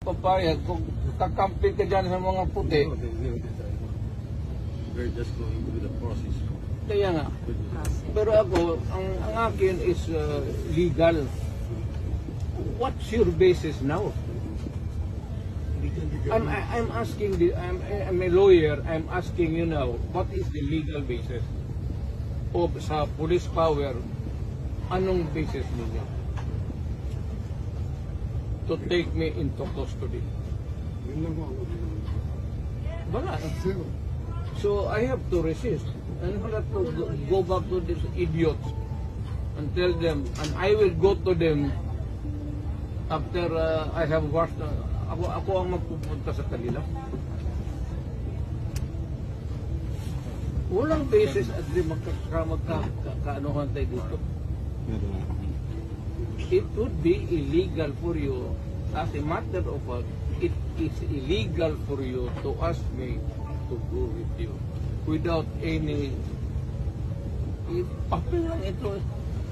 papayag kung kakampi ka dyan sa mga puti. We're just going through the process. Kaya nga. Pero ako, ang akin is legal. What's your basis now? I'm asking, I'm a lawyer, I'm asking you now, what is the legal basis of sa police power? Anong basis ninyo to take me into custody? Wala. So I have to resist and not to go back to these idiots and tell them, and I will go to them after I have washed. Ako ang magpupunta sa kanila. Walang basis at di magkakaanuhan tayo dito. It would be illegal for you, as a matter of fact, it is illegal for you to ask me to go with you without any papel lang ito.